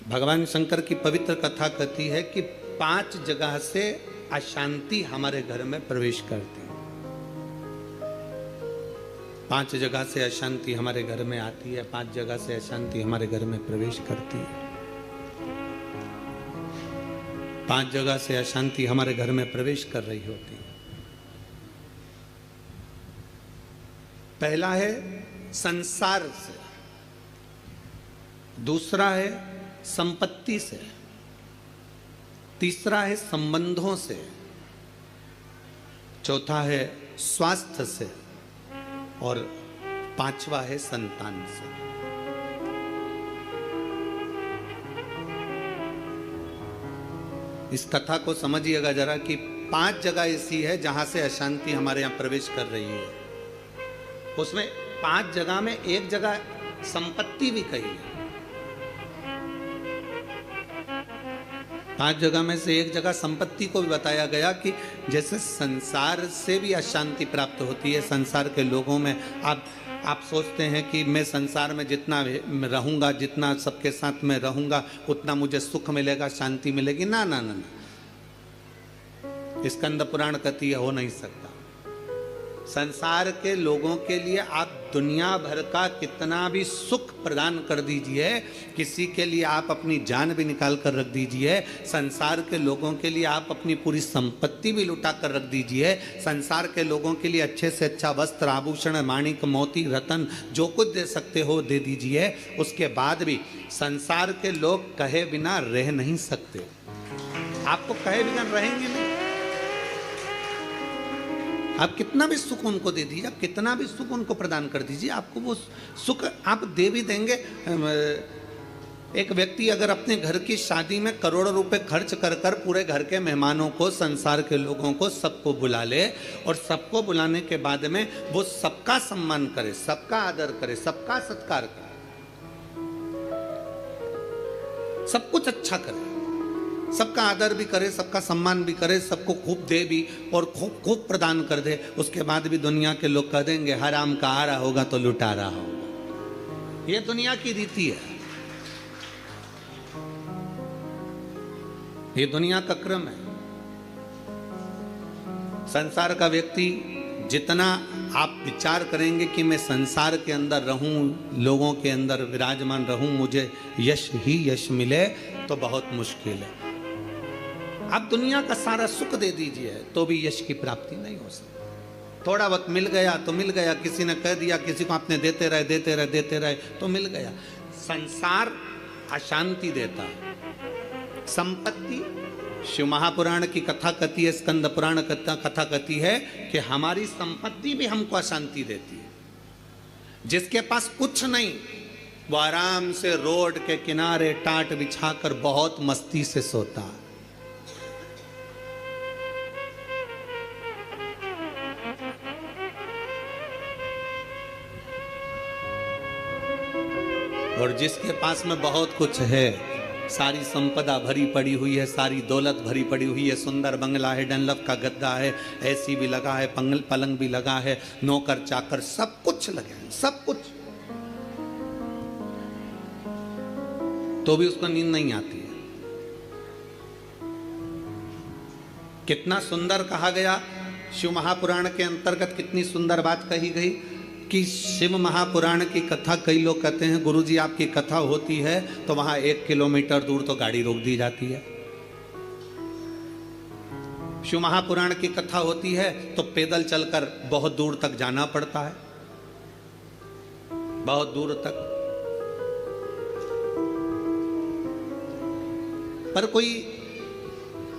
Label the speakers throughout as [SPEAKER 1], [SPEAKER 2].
[SPEAKER 1] भगवान शंकर की पवित्र कथा कहती है कि 5 जगह से अशांति हमारे घर में प्रवेश करती है। 5 जगह से अशांति हमारे घर में आती है, 5 जगह से अशांति हमारे घर में प्रवेश करती है। 5 जगह से अशांति हमारे घर में प्रवेश कर रही होती है। पहला है संसार से, दूसरा है संपत्ति से, तीसरा है संबंधों से, चौथा है स्वास्थ्य से और 5वां है संतान से। इस कथा को समझिएगा जरा कि 5 जगह ऐसी है जहां से अशांति हमारे यहां प्रवेश कर रही है। उसमें 5 जगह में एक जगह संपत्ति भी कही है। 5 जगह में से एक जगह संपत्ति को भी बताया गया कि जैसे संसार से भी अशांति प्राप्त होती है। संसार के लोगों में आप सोचते हैं कि मैं संसार में जितना रहूंगा, जितना सबके साथ में रहूंगा, उतना मुझे सुख मिलेगा, शांति मिलेगी। ना ना ना, ना। स्कंद पुराण कहती है हो नहीं सकता। संसार के लोगों के लिए आप दुनिया भर का कितना भी सुख प्रदान कर दीजिए, किसी के लिए आप अपनी जान भी निकाल कर रख दीजिए, संसार के लोगों के लिए आप अपनी पूरी संपत्ति भी लुटा कर रख दीजिए, संसार के लोगों के लिए अच्छे से अच्छा वस्त्र, आभूषण, माणिक, मोती, रतन जो कुछ दे सकते हो दे दीजिए। उसके बाद भी संसार के लोग कहे बिना रह नहीं सकते। आपको कहे बिना रहेंगे नहीं। आप कितना भी सुख उनको दे दीजिए, आप कितना भी सुख उनको प्रदान कर दीजिए, आपको वो सुख आप दे भी देंगे। एक व्यक्ति अगर अपने घर की शादी में करोड़ों रुपए खर्च कर कर पूरे घर के मेहमानों को, संसार के लोगों को, सबको बुला ले और सबको बुलाने के बाद में वो सबका सम्मान करे, सबका आदर करे, सबका सत्कार करे, सब कुछ अच्छा करे, सबका आदर भी करे, सबका सम्मान भी करे, सबको खूब दे भी और खूब खूब प्रदान कर दे, उसके बाद भी दुनिया के लोग कह देंगे हराम का आ रहा होगा तो लुटा रहा होगा। ये दुनिया की रीति है, ये दुनिया का क्रम है। संसार का व्यक्ति जितना आप विचार करेंगे कि मैं संसार के अंदर रहूं, लोगों के अंदर विराजमान रहूं, मुझे यश ही यश मिले, तो बहुत मुश्किल है। आप दुनिया का सारा सुख दे दीजिए तो भी यश की प्राप्ति नहीं हो सकती। थोड़ा वक्त मिल गया तो मिल गया, किसी ने कह दिया, किसी को आपने देते रहे देते रहे देते रहे तो मिल गया। संसार अशांति देता है। संपत्ति, शिव महापुराण की कथा कहती है, स्कंद पुराण कथा कहती है कि हमारी संपत्ति भी हमको अशांति देती है। जिसके पास कुछ नहीं वो आराम से रोड के किनारे टाट बिछाकर बहुत मस्ती से सोता है। और जिसके पास में बहुत कुछ है, सारी संपदा भरी पड़ी हुई है, सारी दौलत भरी पड़ी हुई है, सुंदर बंगला है, डनलप का गद्दा है, एसी भी लगा है, पलंग भी लगा है, नौकर चाकर सब कुछ लगे हैं, सब कुछ, तो भी उसको नींद नहीं आती है। कितना सुंदर कहा गया शिव महापुराण के अंतर्गत, कितनी सुंदर बात कही गई कि शिव महापुराण की कथा, कई लोग कहते हैं गुरुजी आपकी कथा होती है तो वहां 1 किलोमीटर दूर तो गाड़ी रोक दी जाती है। शिव महापुराण की कथा होती है तो पैदल चलकर बहुत दूर तक जाना पड़ता है, बहुत दूर तक। पर कोई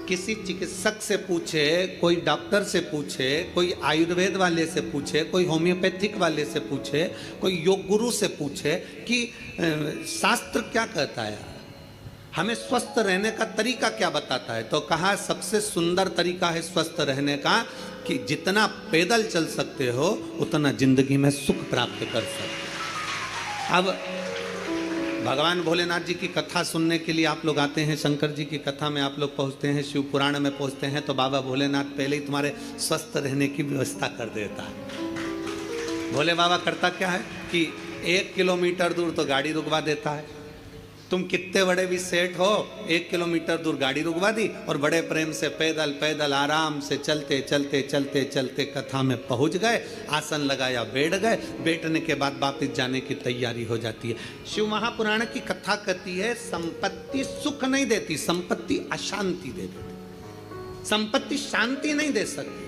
[SPEAKER 1] किसी चिकित्सक से पूछे, कोई डॉक्टर से पूछे, कोई आयुर्वेद वाले से पूछे, कोई होम्योपैथिक वाले से पूछे, कोई योग गुरु से पूछे कि शास्त्र क्या कहता है, हमें स्वस्थ रहने का तरीका क्या बताता है, तो कहा सबसे सुंदर तरीका है स्वस्थ रहने का कि जितना पैदल चल सकते हो उतना जिंदगी में सुख प्राप्त कर सकते। अब भगवान भोलेनाथ जी की कथा सुनने के लिए आप लोग आते हैं, शंकर जी की कथा में आप लोग पहुंचते हैं, शिव पुराण में पहुंचते हैं, तो बाबा भोलेनाथ पहले ही तुम्हारे स्वस्थ रहने की व्यवस्था कर देता है। भोले बाबा करता क्या है कि 1 किलोमीटर दूर तो गाड़ी रुकवा देता है, तुम कितने बड़े भी सेठ हो, 1 किलोमीटर दूर गाड़ी रुकवा दी और बड़े प्रेम से पैदल पैदल आराम से चलते चलते चलते चलते कथा में पहुंच गए, आसन लगाया, बैठ गए, बैठने के बाद वापस जाने की तैयारी हो जाती है। शिव महापुराण की कथा कहती है संपत्ति सुख नहीं देती, संपत्ति अशांति दे देती। संपत्ति शांति नहीं दे सकती,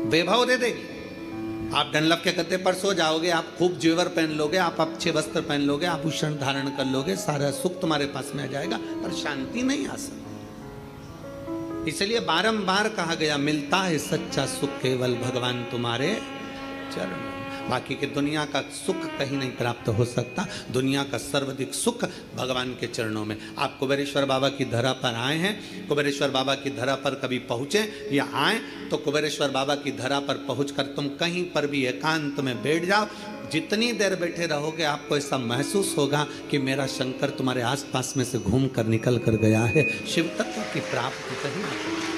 [SPEAKER 1] वैभव दे देगी। आप डनलप के गद्दे पर सो जाओगे, आप खूब जेवर पहन लोगे, आप अच्छे वस्त्र पहन लोगे, आभूषण धारण कर लोगे, सारा सुख तुम्हारे पास में आ जाएगा, पर शांति नहीं आ सकती। इसलिए बारंबार कहा गया, मिलता है सच्चा सुख केवल भगवान तुम्हारे चरण। बाकी के दुनिया का सुख कहीं नहीं प्राप्त हो सकता। दुनिया का सर्वाधिक सुख भगवान के चरणों में। आप कुबेरेश्वर बाबा की धरा पर आए हैं, कुबेरेश्वर बाबा की धरा पर कभी पहुँचे या आए तो कुबेरेश्वर बाबा की धरा पर पहुंचकर तुम कहीं पर भी एकांत में बैठ जाओ, जितनी देर बैठे रहोगे आपको ऐसा महसूस होगा कि मेरा शंकर तुम्हारे आसपास में से घूम कर निकल कर गया है। शिव तत्व की प्राप्ति कहीं नहीं।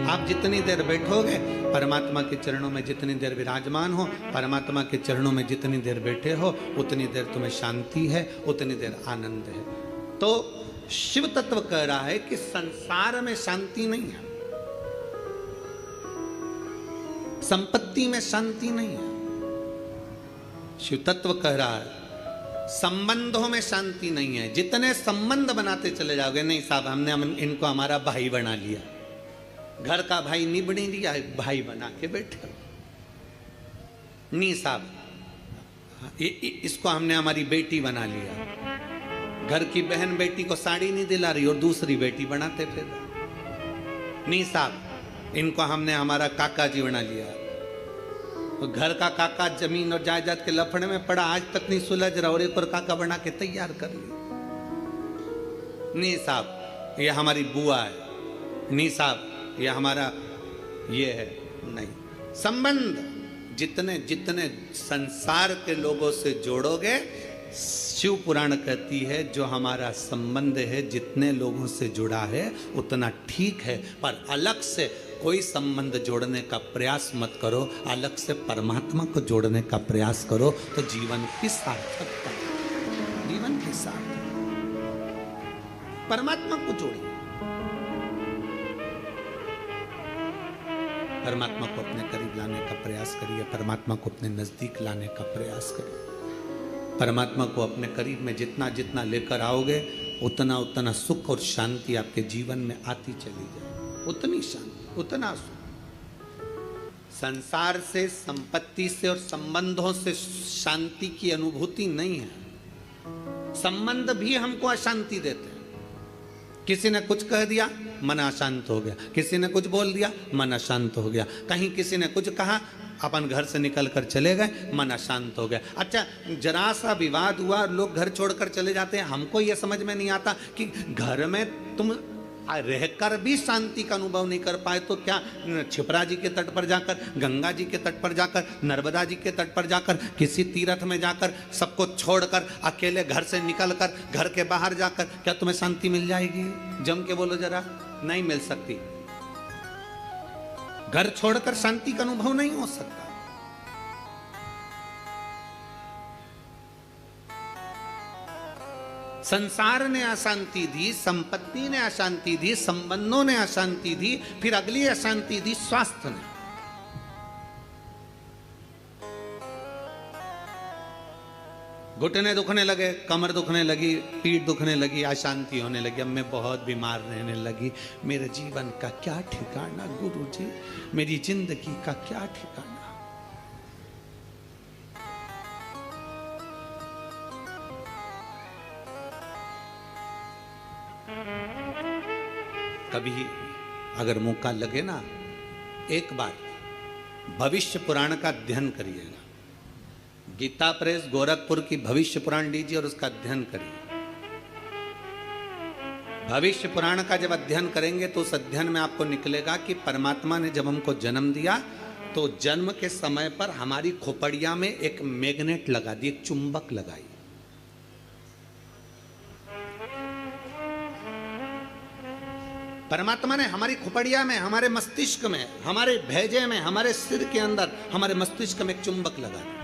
[SPEAKER 1] आप जितनी देर बैठोगे, परमात्मा के चरणों में जितनी देर विराजमान हो, परमात्मा के चरणों में जितनी देर बैठे हो, उतनी देर तुम्हें शांति है, उतनी देर आनंद है। तो शिव तत्व कह रहा है कि संसार में शांति नहीं है, संपत्ति में शांति नहीं है। शिव तत्व कह रहा है संबंधों में शांति नहीं है। जितने संबंध बनाते चले जाओगे, नहीं साहब हमने इनको हमारा भाई बना लिया, घर का भाई नहीं बनी लिया, भाई बना के बैठे। नहीं साहब इसको हमने हमारी बेटी बना लिया, घर की बहन बेटी को साड़ी नहीं दिला रही और दूसरी बेटी बनाते फिर। नहीं साहब इनको हमने हमारा काका जी बना लिया, तो घर का काका जमीन और जायदाद के लफड़े में पड़ा, आज तक नहीं सुलझ रहा और एक और काका बना के तैयार कर लिया। नहीं साहब ये हमारी बुआ है, नहीं साहब ये हमारा ये है। नहीं, संबंध जितने जितने संसार के लोगों से जोड़ोगे, शिव पुराण कहती है जो हमारा संबंध है जितने लोगों से जुड़ा है उतना ठीक है, पर अलग से कोई संबंध जोड़ने का प्रयास मत करो। अलग से परमात्मा को जोड़ने का प्रयास करो तो जीवन की सार्थकता, जीवन की सार्थकता। परमात्मा को जोड़िए, परमात्मा को अपने करीब लाने का प्रयास करिए, परमात्मा को अपने नजदीक लाने का प्रयास करिए। परमात्मा को अपने करीब में जितना जितना लेकर आओगे, उतना उतना सुख और शांति आपके जीवन में आती चली जाए। उतनी शांति, उतना सुख। संसार से, संपत्ति से और संबंधों से शांति की अनुभूति नहीं है। संबंध भी हमको अशांति देते हैं। किसी ने कुछ कह दिया, मन अशांत हो गया, किसी ने कुछ बोल दिया, मन अशांत हो गया, कहीं किसी ने कुछ कहा, अपन घर से निकल कर चले गए, मन अशांत हो गया। अच्छा, जरा सा विवाद हुआ, लोग घर छोड़कर चले जाते हैं। हमको यह समझ में नहीं आता कि घर में तुम रहकर भी शांति का अनुभव नहीं कर पाए तो क्या छिपरा जी के तट पर जाकर, गंगा जी के तट पर जाकर, नर्मदा जी के तट पर जाकर, किसी तीर्थ में जाकर, सबको छोड़कर अकेले घर से निकलकर, घर के बाहर जाकर क्या तुम्हें शांति मिल जाएगी? जम के बोलो जरा, नहीं मिल सकती। घर छोड़कर शांति का अनुभव नहीं हो सकता। संसार ने अशांति दी, संपत्ति ने अशांति दी, संबंधों ने अशांति दी, फिर अगली अशांति दी स्वास्थ्य ने। घुटने दुखने लगे, कमर दुखने लगी, पीठ दुखने लगी, अशांति होने लगी, अब मैं बहुत बीमार रहने लगी। मेरे जीवन का क्या ठिकाना गुरुजी, मेरी जिंदगी का क्या ठिकाना। कभी अगर मौका लगे ना, एक बार भविष्य पुराण का अध्ययन करिएगा। गीता प्रेस गोरखपुर की भविष्य पुराण लीजिए और उसका अध्ययन करिए। भविष्य पुराण का जब अध्ययन करेंगे तो उस अध्ययन में आपको निकलेगा कि परमात्मा ने जब हमको जन्म दिया तो जन्म के समय पर हमारी खोपड़िया में एक मैग्नेट लगा दी, एक चुंबक लगाई। परमात्मा ने हमारी खोपड़िया में, हमारे मस्तिष्क में, हमारे भेजे में, हमारे सिर के अंदर, हमारे मस्तिष्क में एक चुंबक लगा दिया।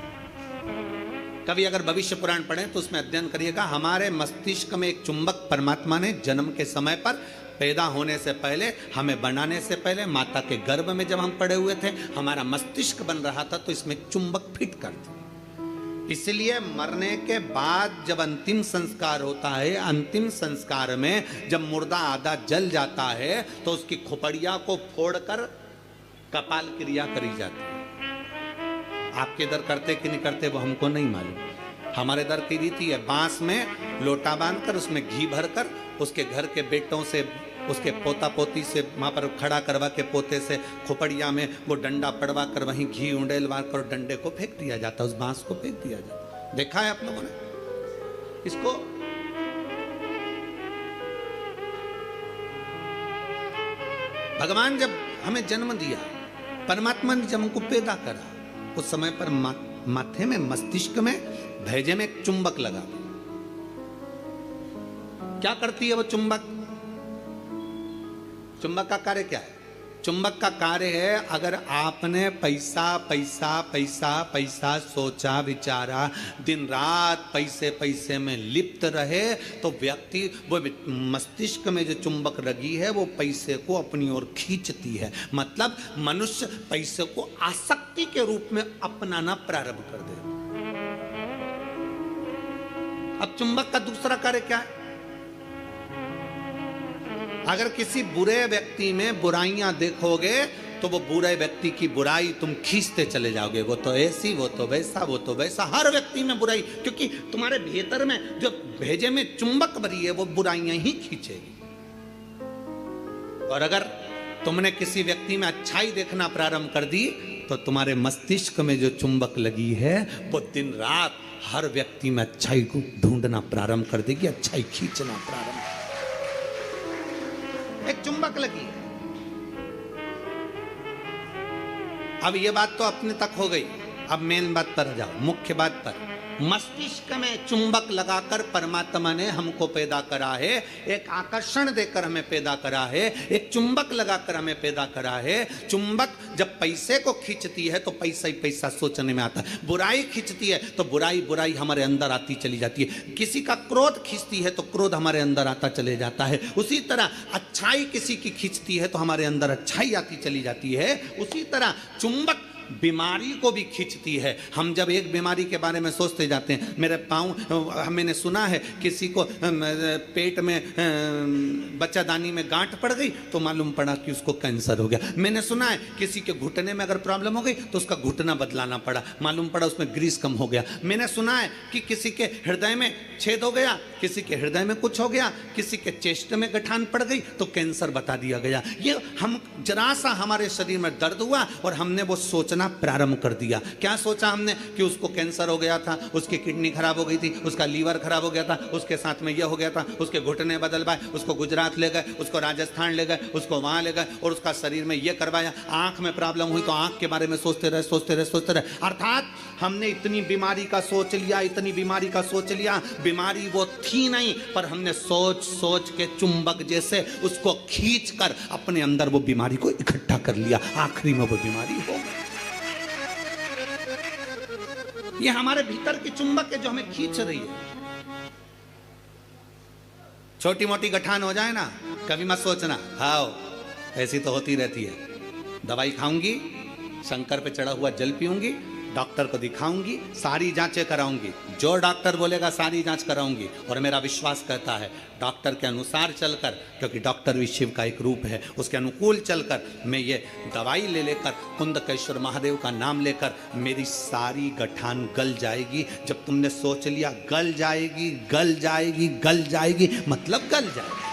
[SPEAKER 1] कभी अगर भविष्य पुराण पढ़ें तो उसमें अध्ययन करिएगा, हमारे मस्तिष्क में एक चुंबक परमात्मा ने जन्म के समय पर, पैदा होने से पहले, हमें बनाने से पहले, माता के गर्भ में जब हम पड़े हुए थे, हमारा मस्तिष्क बन रहा था तो इसमें चुंबक फिट कर दिया। इसलिए मरने के बाद जब अंतिम संस्कार होता है, अंतिम संस्कार में जब मुर्दा आधा जल जाता है तो उसकी खोपड़िया को फोड़कर कपाल क्रिया करी जाती है। आपके इधर करते कि नहीं करते वो हमको नहीं मालूम। हमारे इधर की रीति है, बांस में लोटा बांधकर उसमें घी भरकर उसके घर के बेटों से, उसके पोता पोती से वहाँ पर खड़ा करवा के पोते से खोपड़िया में वो डंडा पड़वा कर वहीं घी उंडेलवा कर डंडे को फेंक दिया जाता, उस बांस को फेंक दिया जाता। देखा है आप लोगों ने इसको? भगवान जब हमें जन्म दिया, परमात्मा ने जब हमको पैदा करा, उस समय पर माथे में, मस्तिष्क में, भेजे में एक चुंबक लगा। क्या करती है वो चुंबक? चुंबक का कार्य क्या है? चुंबक का कार्य है, अगर आपने पैसा पैसा पैसा पैसा सोचा विचारा, दिन रात पैसे पैसे में लिप्त रहे, तो व्यक्ति वो मस्तिष्क में जो चुंबक लगी है वो पैसे को अपनी ओर खींचती है। मतलब मनुष्य पैसे को आसक्ति के रूप में अपनाना प्रारंभ कर दे। अब चुंबक का दूसरा कार्य क्या है? अगर किसी बुरे व्यक्ति में बुराइयां देखोगे तो वो बुरे व्यक्ति की बुराई तुम खींचते चले जाओगे। वो तो ऐसी, वो तो वैसा, वो तो वैसा, हर व्यक्ति में बुराई, क्योंकि तुम्हारे भीतर में जो भेजे में चुंबक भरी है वो बुराइयां ही खींचेगी। और अगर तुमने किसी व्यक्ति में अच्छाई देखना प्रारंभ कर दी तो तुम्हारे मस्तिष्क में जो चुंबक लगी है वो दिन रात हर व्यक्ति में अच्छाई को ढूंढना प्रारंभ कर देगी, अच्छाई खींचना प्रारंभ। एक चुंबक लगी है। अब ये बात तो अपने तक हो गई, अब मेन बात पर जाओ, मुख्य बात पर। मस्तिष्क में चुंबक लगाकर परमात्मा ने हमको पैदा करा है, एक आकर्षण देकर हमें पैदा करा है, एक चुंबक लगाकर हमें पैदा करा है। चुंबक जब पैसे को खींचती है तो पैसा ही पैसा सोचने में आता है, बुराई खींचती है तो बुराई बुराई हमारे अंदर आती चली जाती है, किसी का क्रोध खींचती है तो क्रोध हमारे अंदर आता चले जाता है। उसी तरह अच्छाई किसी की खींचती है तो हमारे अंदर अच्छाई आती चली जाती है। उसी तरह चुंबक बीमारी को भी खींचती है। हम जब एक बीमारी के बारे में सोचते जाते हैं, मेरे पाँव, मैंने सुना है किसी को पेट में बच्चादानी में गांठ पड़ गई तो मालूम पड़ा कि उसको कैंसर हो गया। मैंने सुना है किसी के घुटने में अगर प्रॉब्लम हो गई तो उसका घुटना बदलाना पड़ा, मालूम पड़ा उसमें ग्रीस कम हो गया। मैंने सुना है कि किसी के हृदय में छेद हो गया, किसी के हृदय में कुछ हो गया, किसी के चेस्ट में गठान पड़ गई तो कैंसर बता दिया गया। ये हम जरा सा हमारे शरीर में दर्द हुआ और हमने वो सोचना प्रारंभ कर दिया। क्या सोचा हमने? कि उसको कैंसर हो गया था, उसकी किडनी खराब हो गई थी, उसका लीवर खराब हो गया था, उसके साथ में यह हो गया था, उसके घुटने बदल पाए, उसको गुजरात ले गए, उसको राजस्थान ले गए, उसको वहां ले गए और उसका शरीर में यह करवाया। आंख में प्रॉब्लम हुई तो आंख के बारे में सोचते रहे, सोचते रहे, सोचते रहे। अर्थात हमने इतनी बीमारी का सोच लिया, इतनी बीमारी का सोच लिया, बीमारी वो थी नहीं, पर हमने सोच सोच के चुंबक जैसे उसको खींच कर अपने अंदर वो बीमारी को इकट्ठा कर लिया। आखिरी में वो बीमारी हो गई। ये हमारे भीतर की चुंबक है जो हमें खींच रही है। छोटी मोटी गठान हो जाए ना, कभी मत सोचना हाँ ऐसी तो होती रहती है। दवाई खाऊंगी, शंकर पे चढ़ा हुआ जल पीऊंगी, डॉक्टर को दिखाऊंगी, सारी जांचें कराऊंगी, जो डॉक्टर बोलेगा सारी जांच कराऊंगी। और मेरा विश्वास कहता है डॉक्टर के अनुसार चलकर, क्योंकि डॉक्टर भी शिव का एक रूप है, उसके अनुकूल चलकर मैं ये दवाई ले लेकर, कुंदकेश्वर महादेव का नाम लेकर मेरी सारी गठान गल जाएगी। जब तुमने सोच लिया गल जाएगी, गल जाएगी, गल जाएगी, मतलब गल जाएगी।